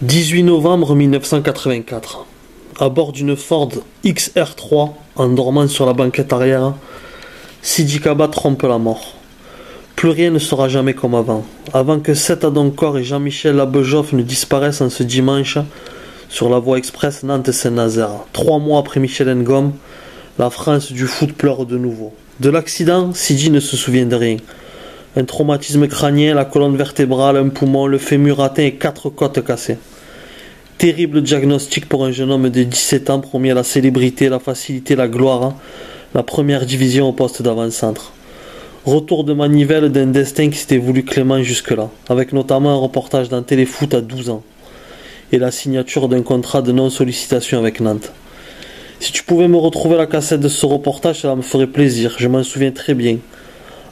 18 novembre 1984. À bord d'une Ford XR3, en dormant sur la banquette arrière, Sidi Kaba trompe la mort. Plus rien ne sera jamais comme avant. Avant que Seth Adoncor et Jean-Michel Labejoff ne disparaissent en ce dimanche sur la voie express Nantes-Saint-Nazaire. 3 mois après Michel Ngom, la France du foot pleure de nouveau. De l'accident, Sidi ne se souvient de rien. Un traumatisme crânien, la colonne vertébrale, un poumon, le fémur atteint et 4 côtes cassées. Terrible diagnostic pour un jeune homme de 17 ans promis à la célébrité, la facilité, la gloire, la première division au poste d'avant-centre. Retour de manivelle d'un destin qui s'était voulu clément jusque-là, avec notamment un reportage dans Téléfoot à 12 ans et la signature d'un contrat de non-sollicitation avec Nantes. Si tu pouvais me retrouver la cassette de ce reportage, cela me ferait plaisir, je m'en souviens très bien.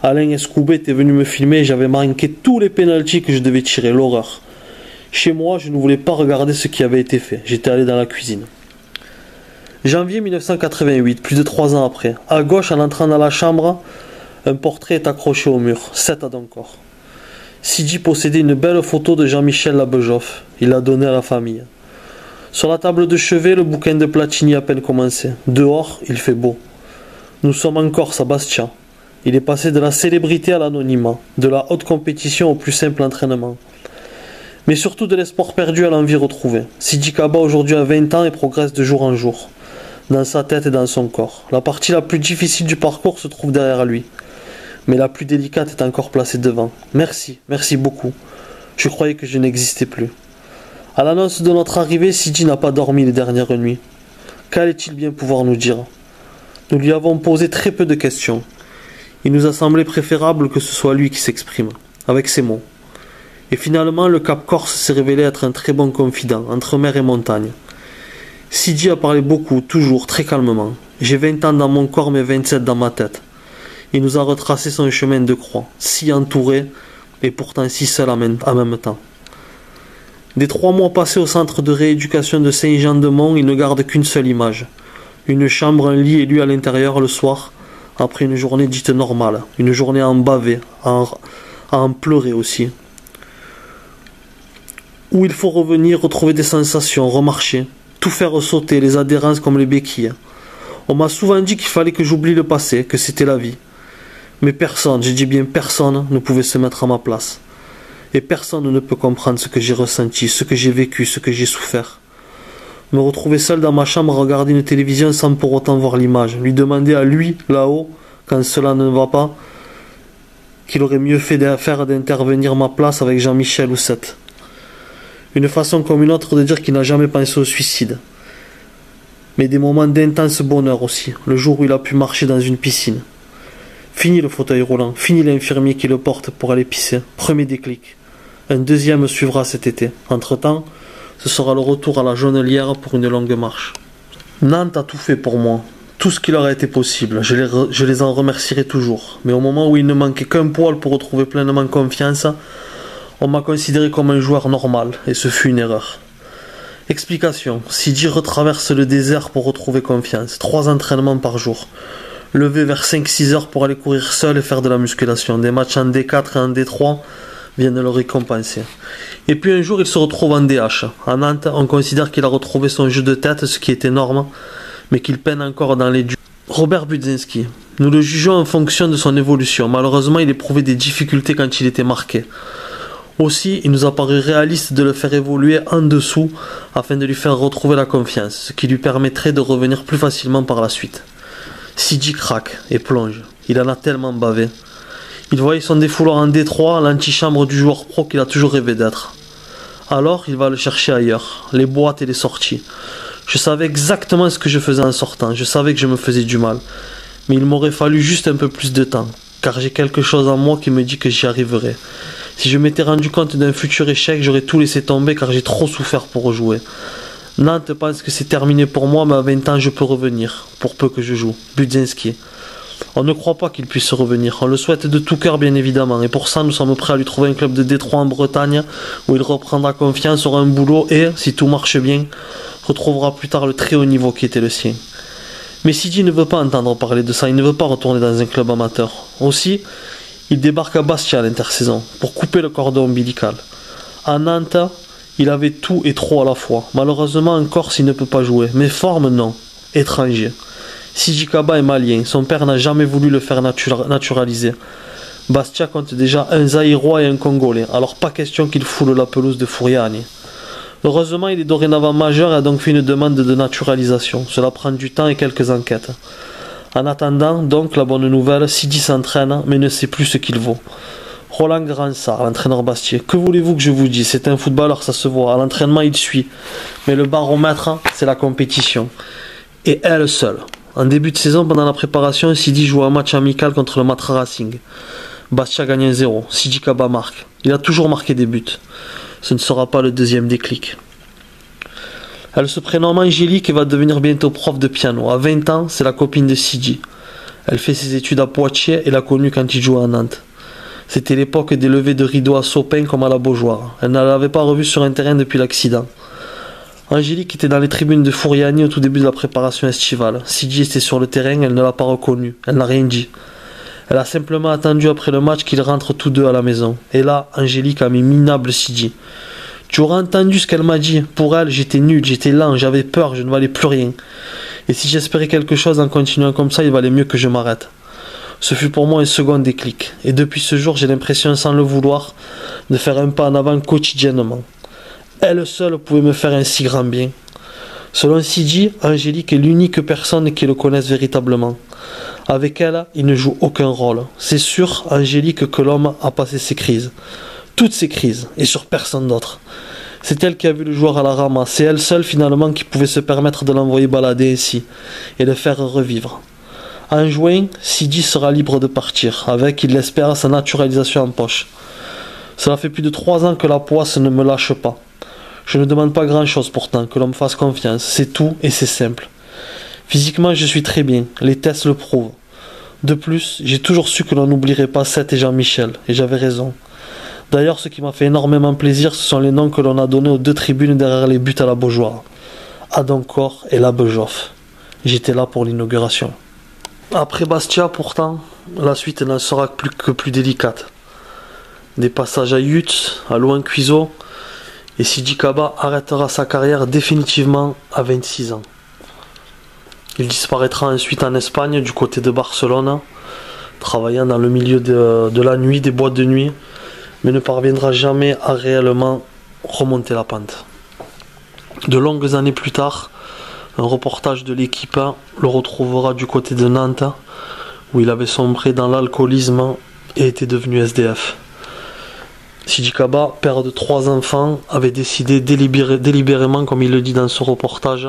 Alain Escoubet était venu me filmer et j'avais manqué tous les pénaltys que je devais tirer, l'horreur. Chez moi, je ne voulais pas regarder ce qui avait été fait. J'étais allé dans la cuisine. Janvier 1988, plus de 3 ans après. À gauche, en entrant dans la chambre, un portrait est accroché au mur. Seth Adoncor. Sidi possédait une belle photo de Jean-Michel Labejoff. Il l'a donnée à la famille. Sur la table de chevet, le bouquin de Platini à peine commencé. Dehors, il fait beau. Nous sommes en Corse, à Bastia. Il est passé de la célébrité à l'anonymat, de la haute compétition au plus simple entraînement. Mais surtout de l'espoir perdu à l'envie retrouvée. Sidi Kaba aujourd'hui a 20 ans et progresse de jour en jour, dans sa tête et dans son corps. La partie la plus difficile du parcours se trouve derrière lui, mais la plus délicate est encore placée devant. Merci beaucoup. Je croyais que je n'existais plus. À l'annonce de notre arrivée, Sidi n'a pas dormi les dernières nuits. Qu'allait-il bien pouvoir nous dire? Nous lui avons posé très peu de questions. Il nous a semblé préférable que ce soit lui qui s'exprime, avec ses mots. Et finalement, le Cap Corse s'est révélé être un très bon confident, entre mer et montagne. Sidi a parlé beaucoup, toujours, très calmement. J'ai 20 ans dans mon corps, mais 27 dans ma tête. Il nous a retracé son chemin de croix, si entouré, et pourtant si seul en même temps. Des 3 mois passés au centre de rééducation de Saint-Jean-de-Mont, il ne garde qu'une seule image. Une chambre, un lit et lui à l'intérieur le soir, après une journée dite normale, une journée à en baver, à en pleurer aussi. Où il faut revenir, retrouver des sensations, remarcher, tout faire sauter, les adhérences comme les béquilles. On m'a souvent dit qu'il fallait que j'oublie le passé, que c'était la vie. Mais personne, je dis bien personne, ne pouvait se mettre à ma place. Et personne ne peut comprendre ce que j'ai ressenti, ce que j'ai vécu, ce que j'ai souffert. Me retrouver seul dans ma chambre à regarder une télévision sans pour autant voir l'image, lui demander à lui, là-haut, quand cela ne va pas, qu'il aurait mieux fait d'intervenir ma place avec Jean-Michel ou Seth. Une façon comme une autre de dire qu'il n'a jamais pensé au suicide. Mais des moments d'intense bonheur aussi, le jour où il a pu marcher dans une piscine. Fini le fauteuil roulant, fini l'infirmier qui le porte pour aller pisser. Premier déclic. Un deuxième suivra cet été. Entre-temps, ce sera le retour à la Jonelière pour une longue marche. Nantes a tout fait pour moi. Tout ce qui leur a été possible. Je les en remercierai toujours. Mais au moment où il ne manquait qu'un poil pour retrouver pleinement confiance, on m'a considéré comme un joueur normal, et ce fut une erreur. Explication. Sidi retraverse le désert pour retrouver confiance. 3 entraînements par jour. Levé vers 5-6 heures pour aller courir seul et faire de la musculation. Des matchs en D4 et en D3 viennent le récompenser. Et puis un jour, il se retrouve en DH. À Nantes, on considère qu'il a retrouvé son jeu de tête, ce qui est énorme, mais qu'il peine encore dans les duels. Robert Budzinski. Nous le jugeons en fonction de son évolution. Malheureusement, il éprouvait des difficultés quand il était marqué. Aussi, il nous a paru réaliste de le faire évoluer en dessous afin de lui faire retrouver la confiance, ce qui lui permettrait de revenir plus facilement par la suite. Sidi craque et plonge. Il en a tellement bavé. Il voyait son défouloir en D3, l'antichambre du joueur pro qu'il a toujours rêvé d'être. Alors, il va le chercher ailleurs, les boîtes et les sorties. Je savais exactement ce que je faisais en sortant, je savais que je me faisais du mal. Mais il m'aurait fallu juste un peu plus de temps, car j'ai quelque chose en moi qui me dit que j'y arriverai. Si je m'étais rendu compte d'un futur échec, j'aurais tout laissé tomber car j'ai trop souffert pour rejouer. Nantes pense que c'est terminé pour moi, mais à 20 ans je peux revenir, pour peu que je joue. Budzinski. On ne croit pas qu'il puisse revenir, on le souhaite de tout cœur bien évidemment, et pour ça nous sommes prêts à lui trouver un club de D3 en Bretagne, où il reprendra confiance, aura un boulot et, si tout marche bien, retrouvera plus tard le très haut niveau qui était le sien. Mais Sidi ne veut pas entendre parler de ça, il ne veut pas retourner dans un club amateur. Aussi, il débarque à Bastia à l'intersaison, pour couper le cordon ombilical. À Nantes, Il avait tout et trop à la fois. Malheureusement, en Corse, il ne peut pas jouer. Mais forme, non. Étranger. Sidi Kaba est malien. Son père n'a jamais voulu le faire naturaliser. Bastia compte déjà un Zaïrois et un Congolais. Alors pas question qu'il foule la pelouse de Furiani. Heureusement, il est dorénavant majeur et a donc fait une demande de naturalisation. Cela prend du temps et quelques enquêtes. En attendant, donc, la bonne nouvelle, Sidi s'entraîne, mais ne sait plus ce qu'il vaut. Roland Gransart, l'entraîneur bastiais. Que voulez-vous que je vous dise? C'est un footballeur, ça se voit. À l'entraînement, il suit. Mais le baromètre, c'est la compétition. Et elle seule. En début de saison, pendant la préparation, Sidi joue un match amical contre le Matra Racing. Bastia gagne 1-0. Sidi Kaba marque. Il a toujours marqué des buts. Ce ne sera pas le deuxième déclic. Elle se prénomme Angélique et va devenir bientôt prof de piano. À 20 ans, c'est la copine de Sidi. Elle fait ses études à Poitiers et l'a connu quand il jouait à Nantes. C'était l'époque des levées de rideaux à Sopin comme à la Beaujoire. Elle ne l'avait pas revu sur un terrain depuis l'accident. Angélique était dans les tribunes de Furiani au tout début de la préparation estivale. Sidi était sur le terrain, elle ne l'a pas reconnu. Elle n'a rien dit. Elle a simplement attendu après le match qu'ils rentrent tous deux à la maison. Et là, Angélique a mis minable Sidi. Tu aurais entendu ce qu'elle m'a dit. Pour elle, j'étais nul, j'étais lent, j'avais peur, je ne valais plus rien. Et si j'espérais quelque chose en continuant comme ça, il valait mieux que je m'arrête. Ce fut pour moi un second déclic. Et depuis ce jour, j'ai l'impression, sans le vouloir, de faire un pas en avant quotidiennement. Elle seule pouvait me faire un si grand bien. Selon Sidi, Angélique est l'unique personne qui le connaisse véritablement. Avec elle, il ne joue aucun rôle. C'est sur Angélique que l'homme a passé ses crises. Toutes ses crises, et sur personne d'autre. C'est elle qui a vu le joueur à la ramasse. C'est elle seule finalement qui pouvait se permettre de l'envoyer balader ainsi, et le faire revivre. En juin, Sidi sera libre de partir, avec, il l'espère, sa naturalisation en poche. Cela fait plus de 3 ans que la poisse ne me lâche pas. Je ne demande pas grand-chose pourtant, que l'on me fasse confiance. C'est tout et c'est simple. Physiquement, je suis très bien. Les tests le prouvent. De plus, j'ai toujours su que l'on n'oublierait pas Seth et Jean-Michel, et j'avais raison. D'ailleurs, ce qui m'a fait énormément plaisir, ce sont les noms que l'on a donnés aux 2 tribunes derrière les buts à la Beaujoire. Adoncor et la Bejoff. J'étais là pour l'inauguration. Après Bastia, pourtant, la suite n'en sera plus délicate. Des passages à Yutz, à Loin-Cuiseau, et Sidi Kaba arrêtera sa carrière définitivement à 26 ans. Il disparaîtra ensuite en Espagne, du côté de Barcelone, travaillant dans le milieu de la nuit, des boîtes de nuit, mais ne parviendra jamais à réellement remonter la pente. De longues années plus tard, un reportage de l'Équipe le retrouvera du côté de Nantes, où il avait sombré dans l'alcoolisme et était devenu SDF. Sidi Kaba, père de 3 enfants, avait décidé délibérément, comme il le dit dans ce reportage,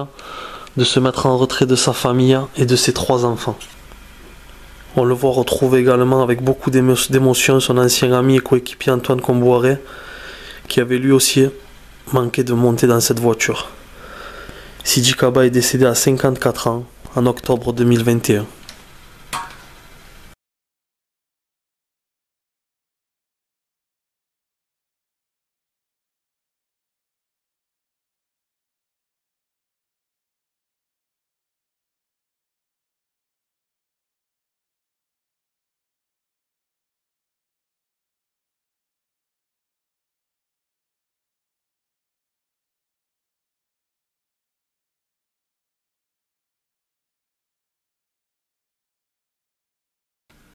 de se mettre en retrait de sa famille et de ses 3 enfants. On le voit retrouver également avec beaucoup d'émotion son ancien ami et coéquipier Antoine Comboiré, qui avait lui aussi manqué de monter dans cette voiture. Sidi Kaba est décédé à 54 ans en octobre 2021.